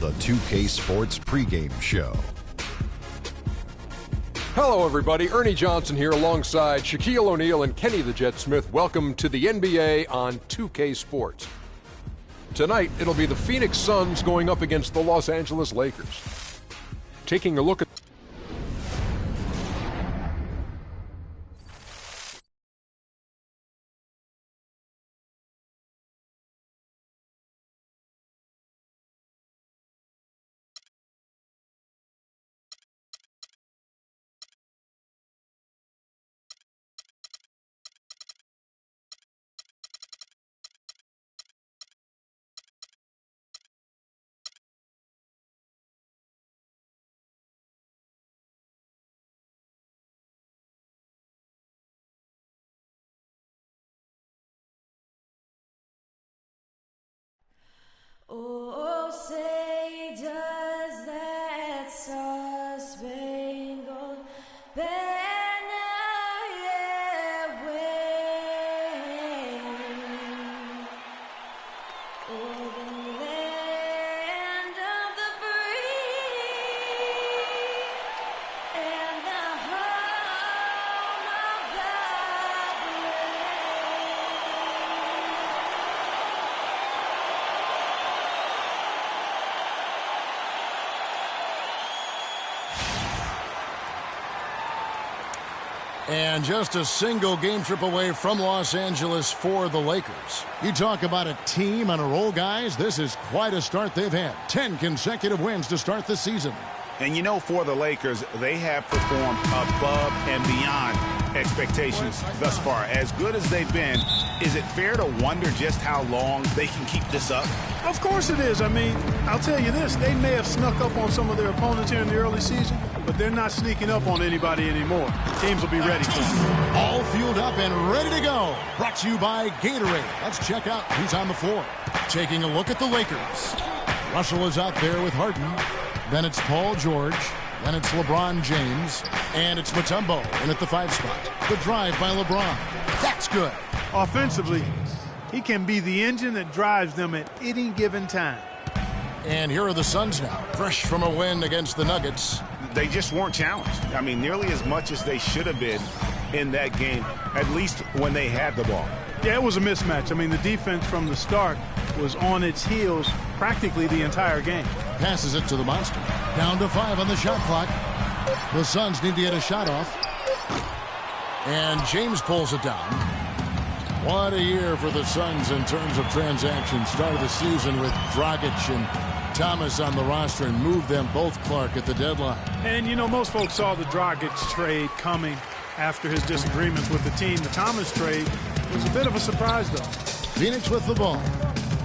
the 2K Sports pregame show. Hello, everybody. Ernie Johnson here alongside Shaquille O'Neal and Kenny the Jet Smith. Welcome to the NBA on 2K Sports. Tonight, it'll be the Phoenix Suns going up against the Los Angeles Lakers. Taking a look at Oh, say does that star-spangled banner yet wave o'er the land of the free and the home of the brave. And just a single game trip away from Los Angeles for the Lakers. You talk about a team on a roll, guys. This is quite a start they've had. 10 consecutive wins to start the season. And you know, for the Lakers, they have performed above and beyond expectations thus far. As good as they've been, is it fair to wonder just how long they can keep this up? Of course it is. I mean, I'll tell you this. They may have snuck up on some of their opponents here in the early season, but they're not sneaking up on anybody anymore. Teams will be ready for them. All fueled up and ready to go. Brought to you by Gatorade. Let's check out who's on the floor. Taking a look at the Lakers. Russell is out there with Harden. Then it's Paul George. Then it's LeBron James. And it's Mutombo in at the 5 spot. The drive by LeBron. That's good. Offensively, he can be the engine that drives them at any given time. And here are the Suns now, fresh from a win against the Nuggets. They just weren't challenged. I mean, nearly as much as they should have been in that game, at least when they had the ball. Yeah, it was a mismatch. I mean, the defense from the start was on its heels practically the entire game. Passes it to the monster. Down to 5 on the shot clock. The Suns need to get a shot off. And James pulls it down. What a year for the Suns in terms of transactions. Started the season with Dragic and Thomas on the roster and moved them both, Clark, at the deadline. And, you know, most folks saw the Dragic trade coming after his disagreements with the team. The Thomas trade was a bit of a surprise, though. Phoenix with the ball.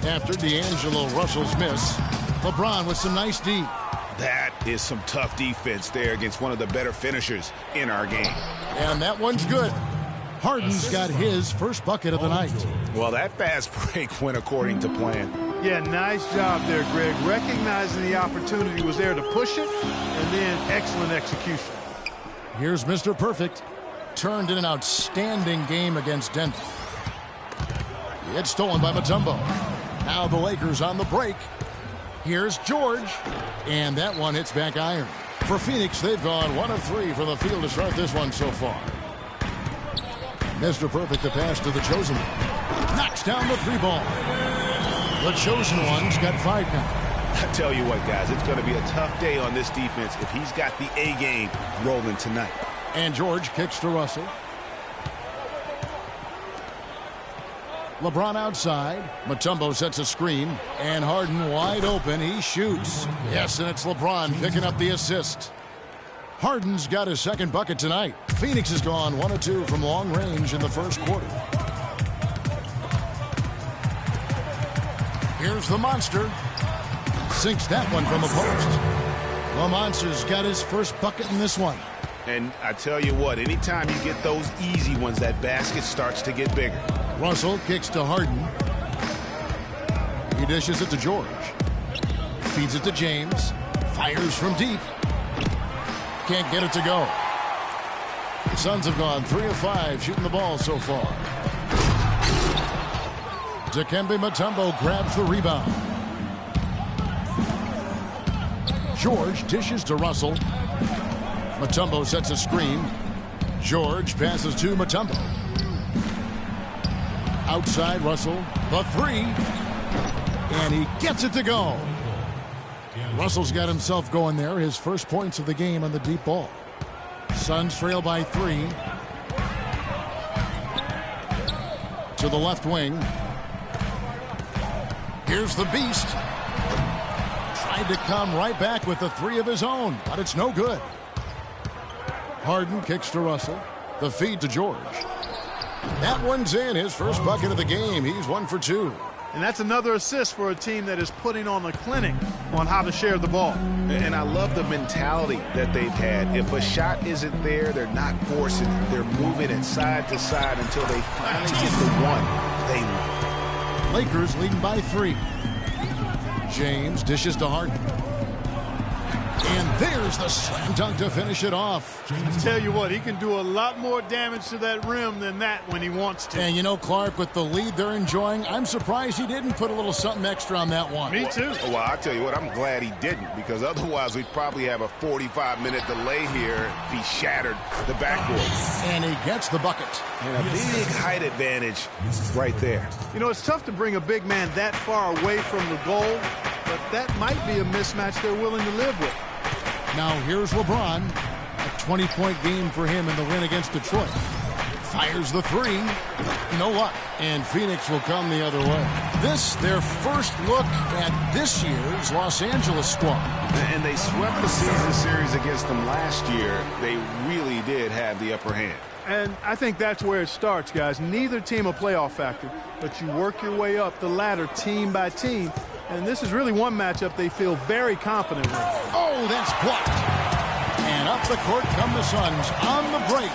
After D'Angelo Russell's miss, LeBron with some nice D. That is some tough defense there against one of the better finishers in our game. And that one's good. Harden's got his first bucket of the night. Well, that fast break went according to plan. Yeah, nice job there, Greg. Recognizing the opportunity was there to push it, and then excellent execution. Here's Mr. Perfect. Turned in an outstanding game against Denver. It's stolen by Mutombo. Now the Lakers on the break. Here's George. And that one hits back iron. For Phoenix, they've gone 1 of 3 from the field to start this one so far. Mr. Perfect, the pass to the chosen one. Knocks down the 3 ball. The chosen one's got 5 now. I tell you what, guys, it's going to be a tough day on this defense if he's got the A game rolling tonight. And George kicks to Russell. LeBron outside. Mutombo sets a screen. And Harden wide open. He shoots. Yes, and it's LeBron picking up the assist. Harden's got his second bucket tonight. Phoenix has gone 1 of 2 from long range in the first quarter. Here's the monster. Sinks that one from the post. The monster's got his first bucket in this one. And I tell you what, anytime you get those easy ones, that basket starts to get bigger. Russell kicks to Harden. He dishes it to George. Feeds it to James. Fires from deep. Can't get it to go. The Suns have gone 3 of 5 shooting the ball so far. Dikembe Mutombo grabs the rebound. George dishes to Russell. Mutombo sets a screen. George passes to Mutombo. Outside Russell, the three. And he gets it to go. Russell's got himself going there. His first points of the game on the deep ball. Suns trail by 3. To the left wing. Here's the beast. Tried to come right back with the 3 of his own, but it's no good. Harden kicks to Russell. The feed to George. That one's in. His first bucket of the game. He's 1 for 2. And that's another assist for a team that is putting on a clinic on how to share the ball. And I love the mentality that they've had. If a shot isn't there, they're not forcing it. They're moving it side to side until they finally get the one they want. Lakers leading by 3. James dishes to Harden. And there's the slam dunk to finish it off. I tell you what, he can do a lot more damage to that rim than that when he wants to. And you know, Clark, with the lead they're enjoying, I'm surprised he didn't put a little something extra on that one. Me too. Well, I'll tell you what, I'm glad he didn't, because otherwise we'd probably have a 45-minute delay here if he shattered the backboard. And he gets the bucket. And a big height advantage right there. You know, it's tough to bring a big man that far away from the goal, but that might be a mismatch they're willing to live with. Now here's LeBron. A 20-point game for him in the win against Detroit. Fires the 3. No luck. And Phoenix will come the other way. This, their first look at this year's Los Angeles squad. And they swept the season series against them last year. They really did have the upper hand. And I think that's where it starts, guys. Neither team a playoff factor, but you work your way up the ladder team by team. And this is really one matchup they feel very confident with. Oh, that's blocked. And up the court come the Suns on the break.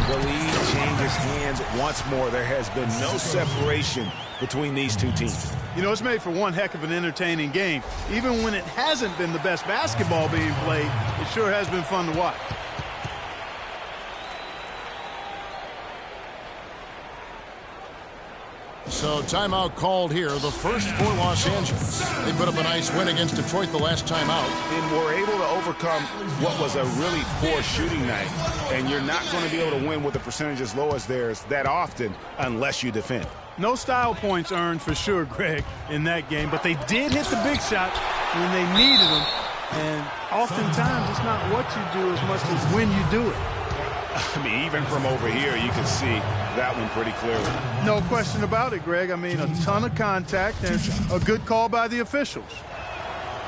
The lead changes hands once more. There has been no separation between these two teams. You know, it's made for one heck of an entertaining game. Even when it hasn't been the best basketball being played, it sure has been fun to watch. So timeout called here, the first for Los Angeles. They put up a nice win against Detroit the last time out. And were able to overcome what was a really poor shooting night. And you're not going to be able to win with a percentage as low as theirs that often unless you defend. No style points earned for sure, Greg, in that game. But they did hit the big shot when they needed them. And oftentimes it's not what you do as much as when you do it. I mean, even from over here, you can see that one pretty clearly. No question about it, Greg. I mean, a ton of contact and a good call by the officials.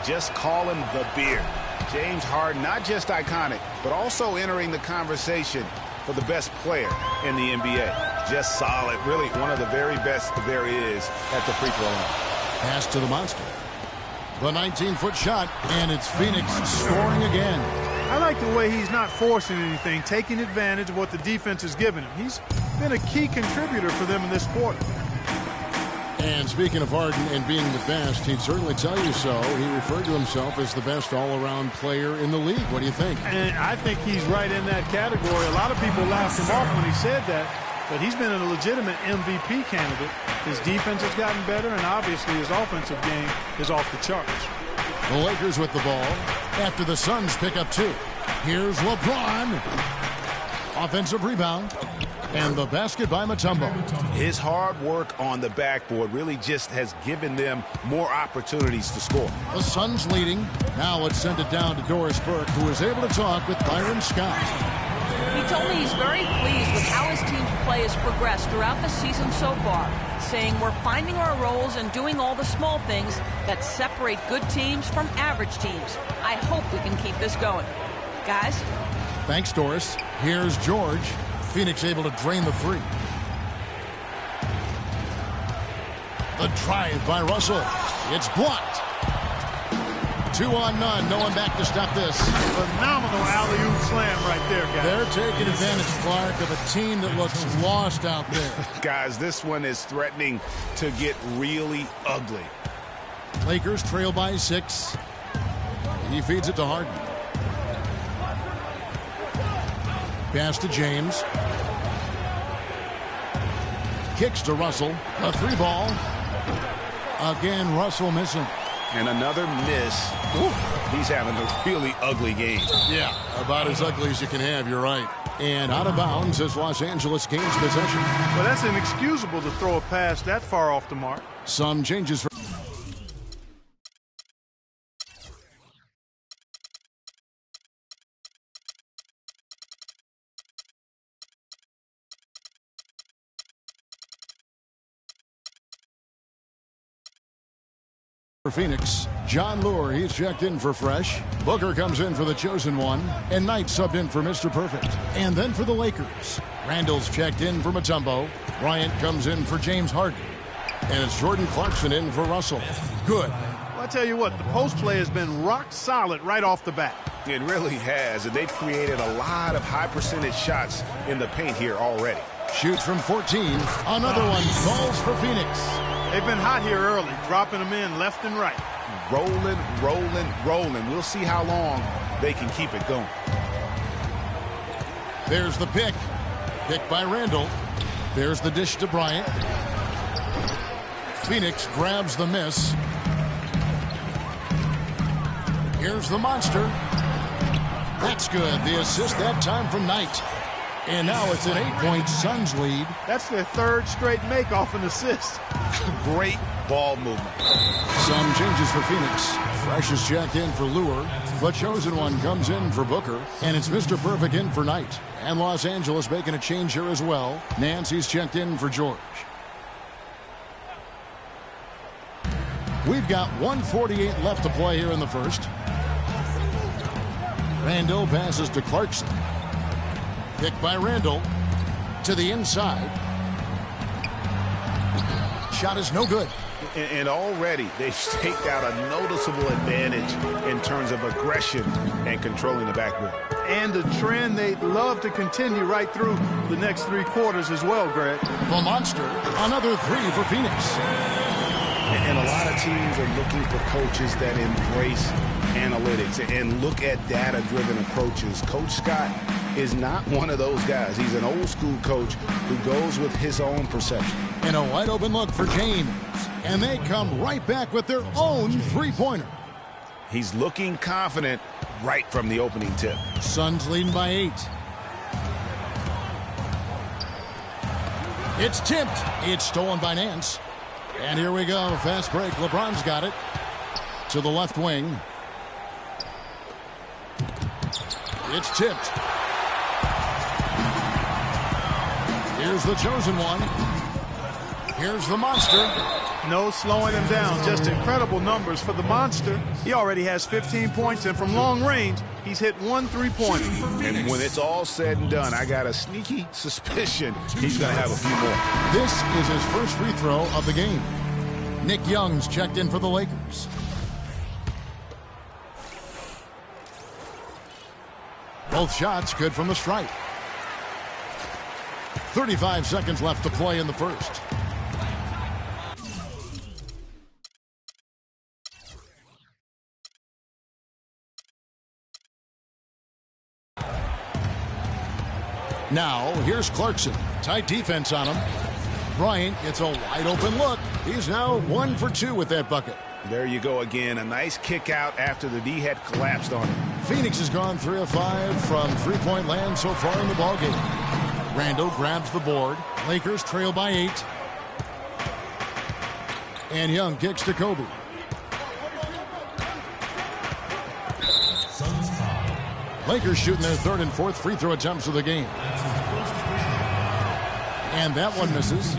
Just call him the beard. James Harden, not just iconic, but also entering the conversation for the best player in the NBA. Just solid, really one of the very best there is at the free throw line. Pass to the monster. The 19-foot shot, and it's Phoenix scoring again. I like the way he's not forcing anything, taking advantage of what the defense has given him. He's been a key contributor for them in this quarter. And speaking of Harden and being the best, he'd certainly tell you so. He referred to himself as the best all-around player in the league. What do you think? And I think he's right in that category. A lot of people laughed him off when he said that, but he's been a legitimate MVP candidate. His defense has gotten better, and obviously his offensive game is off the charts. The Lakers with the ball after the Suns pick up 2. Here's LeBron. Offensive rebound. And the basket by Mutombo. His hard work on the backboard really just has given them more opportunities to score. The Suns leading. Now let's send it down to Doris Burke, who is able to talk with Byron Scott. He told me he's very pleased with how his team's play has progressed throughout the season so far, saying we're finding our roles and doing all the small things that separate good teams from average teams. I hope we can keep this going. Guys? Thanks, Doris. Here's George. Phoenix able to drain the 3. The drive by Russell. It's blocked. 2 on none. No one back to stop this. Phenomenal alley-oop slam right there, guys. They're taking advantage, Clark, of a team that looks lost out there. Guys, this one is threatening to get really ugly. Lakers trail by 6. He feeds it to Harden. Pass to James. Kicks to Russell. A 3 ball. Again, Russell missing. And another miss. Ooh, he's having a really ugly game. Yeah, about as ugly as you can have, you're right. And out of bounds as Los Angeles gains possession. Well, that's inexcusable to throw a pass that far off the mark. Some changes for Phoenix. John Lure, he's checked in for Fresh. Booker comes in for the chosen one. And Knight subbed in for Mr. Perfect. And then for the Lakers, Randall's checked in for Mutombo. Bryant comes in for James Harden. And it's Jordan Clarkson in for Russell. Good. Well, I tell you what, the post play has been rock solid right off the bat. It really has, and they've created a lot of high percentage shots in the paint here already. Shoots from 14. Another one falls for Phoenix. They've been hot here early, dropping them in left and right. Rolling, rolling, rolling. We'll see how long they can keep it going. There's the pick. Pick by Randall. There's the dish to Bryant. Phoenix grabs the miss. Here's the monster. That's good. The assist that time from Knight. And now it's an 8-point Suns lead. That's their third straight make off an assist. Great ball movement. Some changes for Phoenix. Fresh is checked in for Lure. The chosen one comes in for Booker. And it's Mr. Perfect in for Knight. And Los Angeles making a change here as well. Nancy's checked in for George. We've got 1:48 left to play here in the first. Randall passes to Clarkson. Picked by Randall to the inside. Shot is no good. And already they've staked out a noticeable advantage in terms of aggression and controlling the backboard. And a trend they'd love to continue right through the next 3 quarters as well, Greg. The monster, another 3 for Phoenix. And a lot of teams are looking for coaches that embrace analytics and look at data-driven approaches. Coach Scott is not one of those guys. He's an old-school coach who goes with his own perception. And a wide-open look for James. And they come right back with their own three-pointer. He's looking confident right from the opening tip. Suns leading by 8. It's tipped. It's stolen by Nance. And here we go. Fast break. LeBron's got it. To the left wing. It's tipped. Here's the chosen one. Here's the monster. No slowing him down. Just incredible numbers for the monster. He already has 15 points, and from long range, he's hit 1 3-pointer. And when it's all said and done, I got a sneaky suspicion he's going to have a few more. This is his first free throw of the game. Nick Young's checked in for the Lakers. Both shots good from the stripe. 35 seconds left to play in the first. Now, here's Clarkson. Tight defense on him. Bryant gets a wide open look. He's now 1 for 2 with that bucket. There you go again. A nice kick out after the D had collapsed on him. Phoenix has gone 3 of 5 from three-point land so far in the ballgame. Randall grabs the board. Lakers trail by 8. And Young kicks to Kobe. Lakers shooting their 3rd and 4th free throw attempts of the game. And that one misses.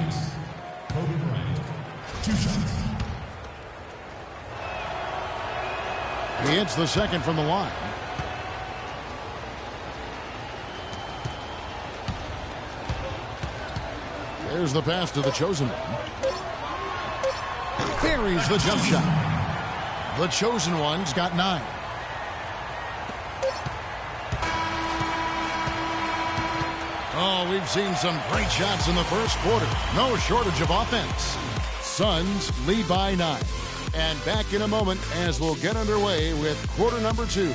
He hits the second from the line. There's the pass to the chosen one. Buries the jump shot. The chosen one's got 9. Oh, we've seen some great shots in the first quarter. No shortage of offense. Suns lead by 9. And back in a moment as we'll get underway with quarter number 2.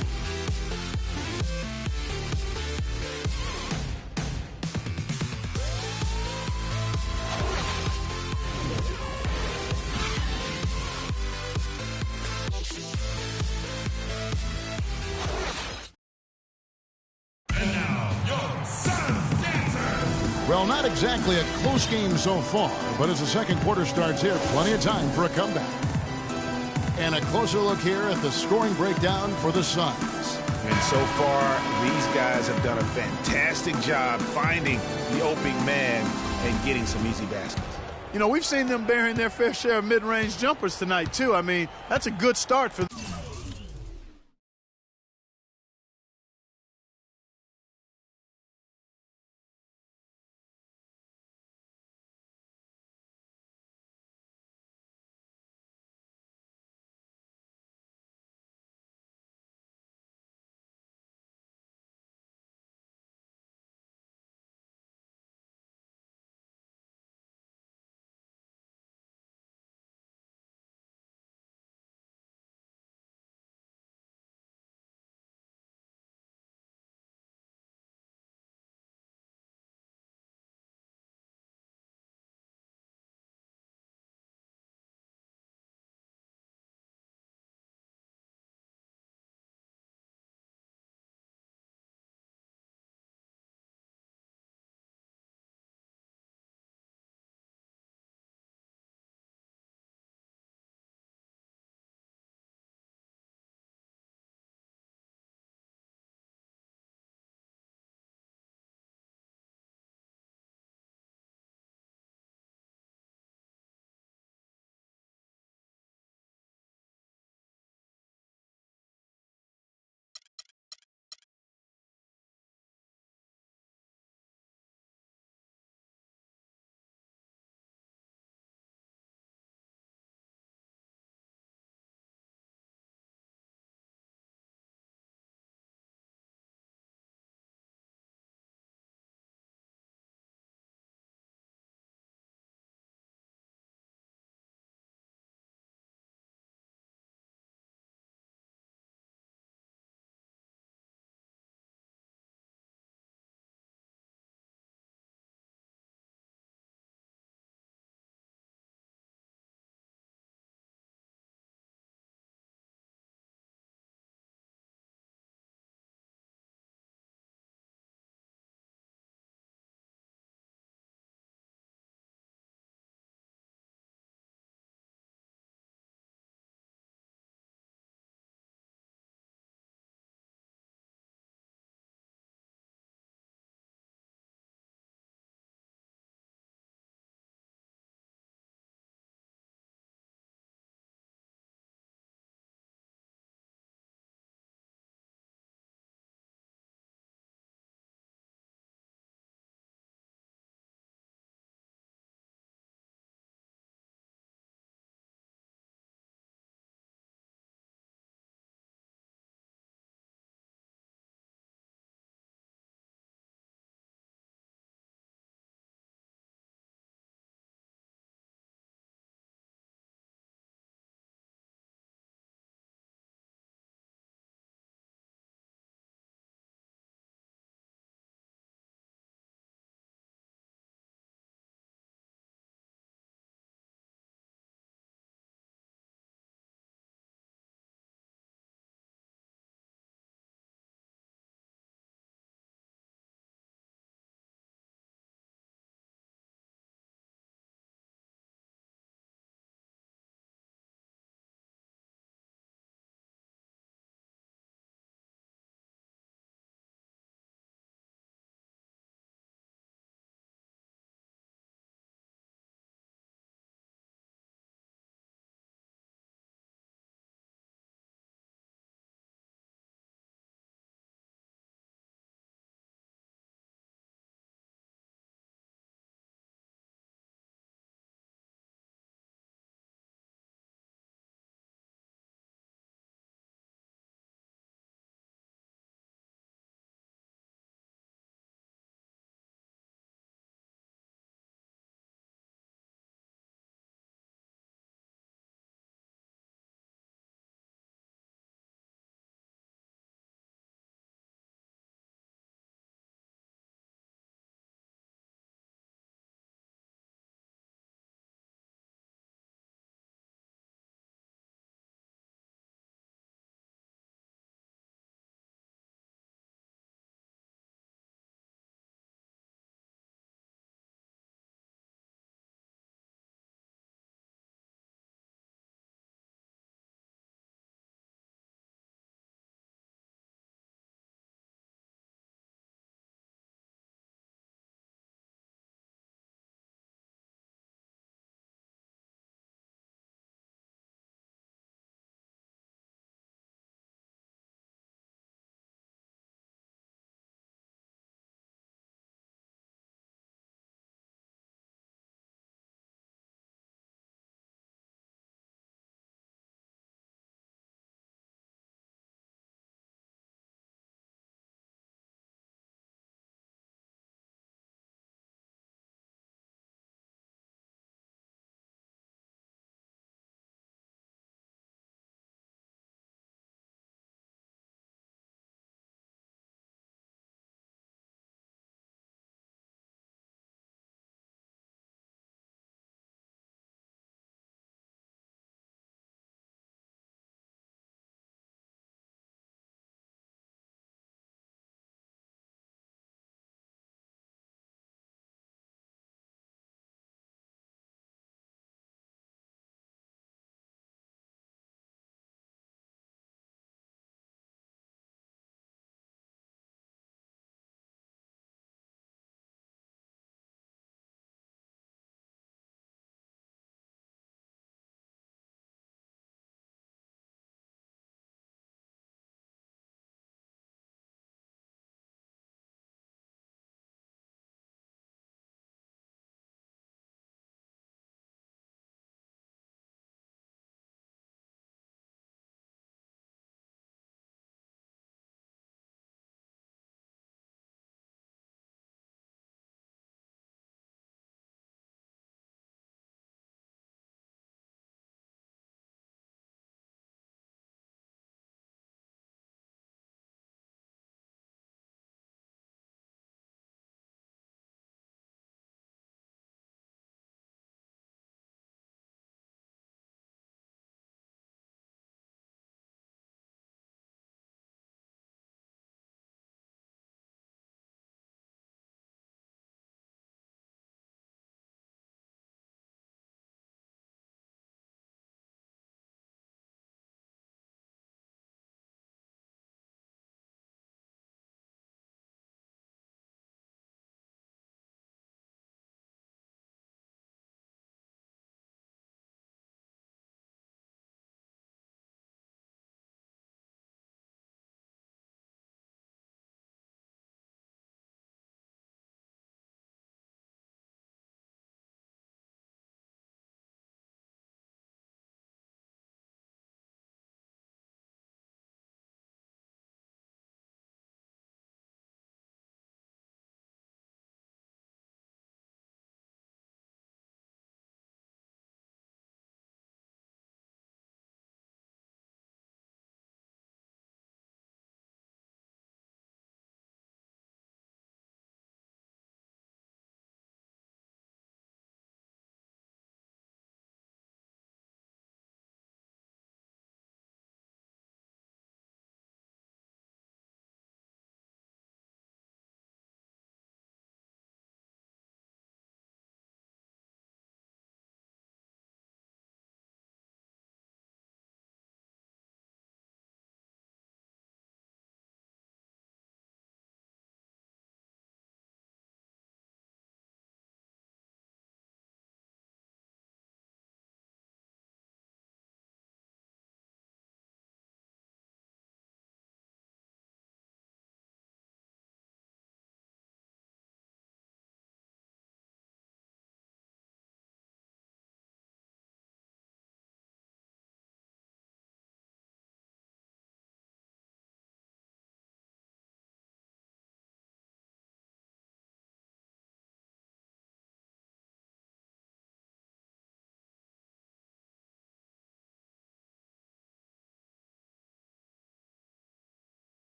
Well, not exactly a close game so far, but as the second quarter starts here, plenty of time for a comeback. And a closer look here at the scoring breakdown for the Suns. And so far, these guys have done a fantastic job finding the opening man and getting some easy baskets. You know, we've seen them bearing their fair share of mid-range jumpers tonight, too. I mean, that's a good start for them.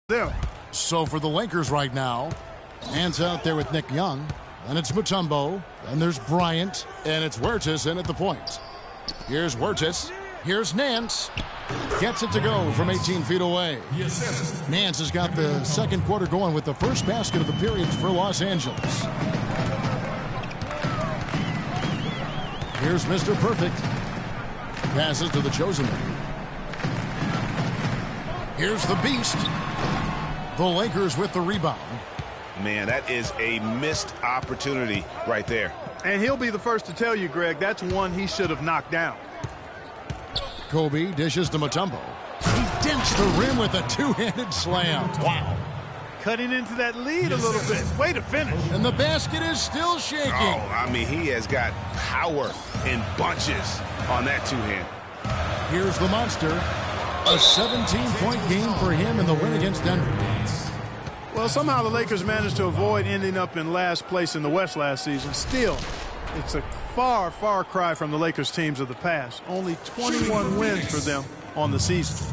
There. So for the Lakers right now, Nance out there with Nick Young. And it's Mutombo. And there's Bryant. And it's Huertas in at the point. Here's Huertas. Here's Nance. Gets it to go from 18 feet away. Nance has got the second quarter going with the first basket of the period for Los Angeles. Here's Mr. Perfect. Passes to the chosen one. Here's the Beast. The Lakers with the rebound. Man, that is a missed opportunity right there. And he'll be the first to tell you, Greg, that's one he should have knocked down. Kobe dishes to Mutombo. He dents the rim with a two-handed slam. Wow. Cutting into that lead a little bit. Way to finish. And the basket is still shaking. Oh, I mean, he has got power in bunches on that two-hand. Here's the monster. A 17-point game for him in the win against Denver. Well, somehow the Lakers managed to avoid ending up in last place in the West last season. Still, it's a far, far cry from the Lakers teams of the past. Only 21 wins for them on the season.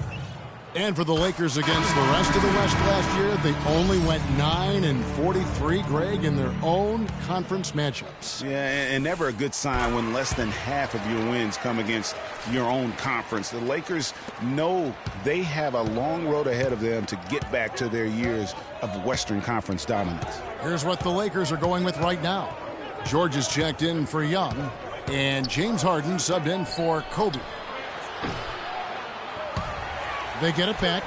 And for the Lakers against the rest of the West last year, they only went 9-43, Greg, in their own conference matchups. Yeah, and never a good sign when less than half of your wins come against your own conference. The Lakers know they have a long road ahead of them to get back to their years of Western Conference dominance. Here's what the Lakers are going with right now. George is checked in for Young, and James Harden subbed in for Kobe. They get it back.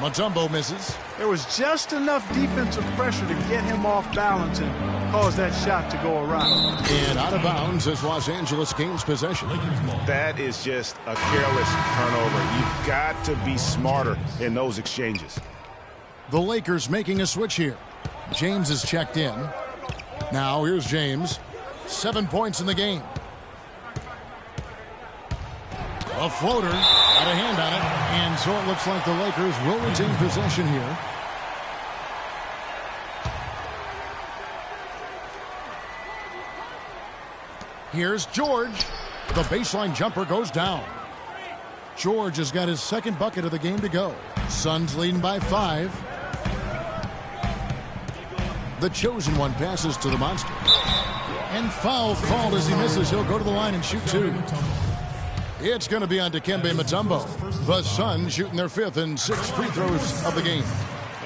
Mutombo misses. There was just enough defensive pressure to get him off balance and cause that shot to go awry. And out of bounds as Los Angeles gains possession. That is just a careless turnover. You've got to be smarter in those exchanges. The Lakers making a switch here. James is checked in. Now here's James. 7 points in the game. A floater, got a hand on it, and so it looks like the Lakers will retain possession here. Here's George. The baseline jumper goes down. George has got his second bucket of the game to go. Suns leading by 5. The chosen one passes to the monster. And foul called as he misses. He'll go to the line and shoot 2. It's going to be on Dikembe Mutombo. The Suns shooting their 5th and 6th free throws of the game.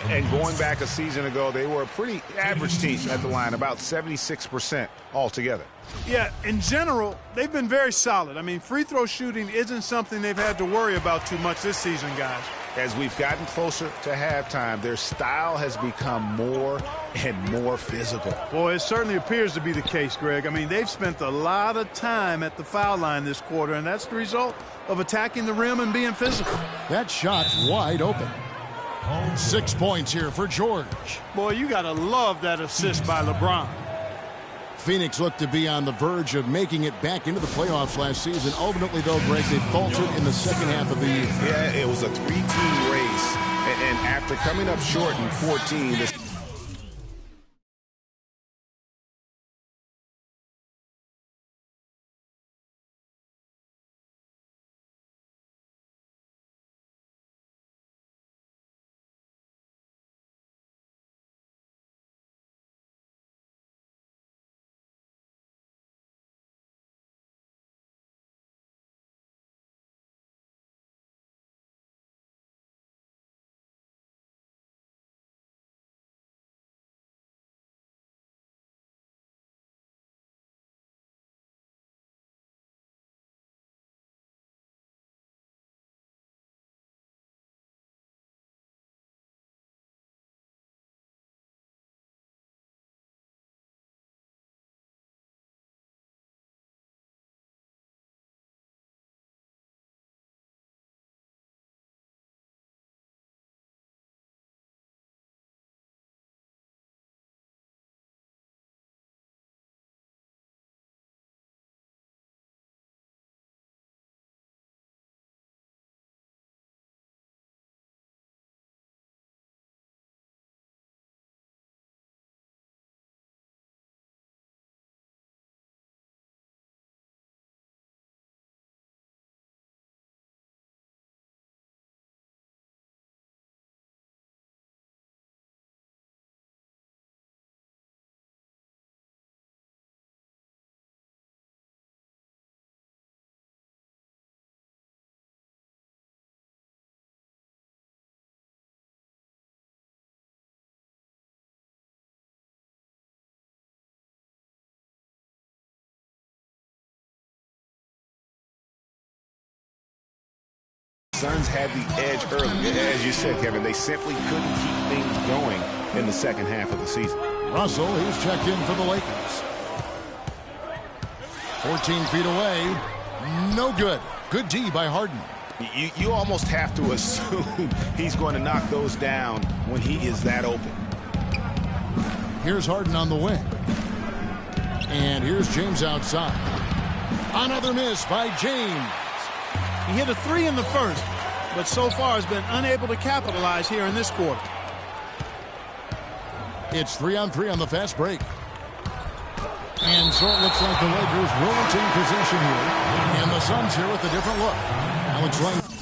And going back a season ago, they were a pretty average team at the line, about 76% altogether. Yeah, in general, they've been very solid. I mean, free throw shooting isn't something they've had to worry about too much this season, guys. As we've gotten closer to halftime, their style has become more and more physical. Boy, it certainly appears to be the case, Greg. I mean, they've spent a lot of time at the foul line this quarter, and that's the result of attacking the rim and being physical. That shot's wide open. 6 points here for George. Boy, you got to love that assist by LeBron. Phoenix looked to be on the verge of making it back into the playoffs last season. Ultimately, though, Greg, they faltered in the second half of the year. Yeah, it was a 3-team race. And after coming up short in 14, this Suns had the edge early. As you said, Kevin, they simply couldn't keep things going in the second half of the season. Russell, he's checked in for the Lakers. 14 feet away. No good. Good D by Harden. You almost have to assume he's going to knock those down when he is that open. Here's Harden on the wing. And here's James outside. Another miss by James. He hit a 3 in the first, but so far has been unable to capitalize here in this quarter. It's 3-on-3 on the fast break. And so it looks like the Lakers will retain possession here. And the Suns here with a different look. Alex Lang.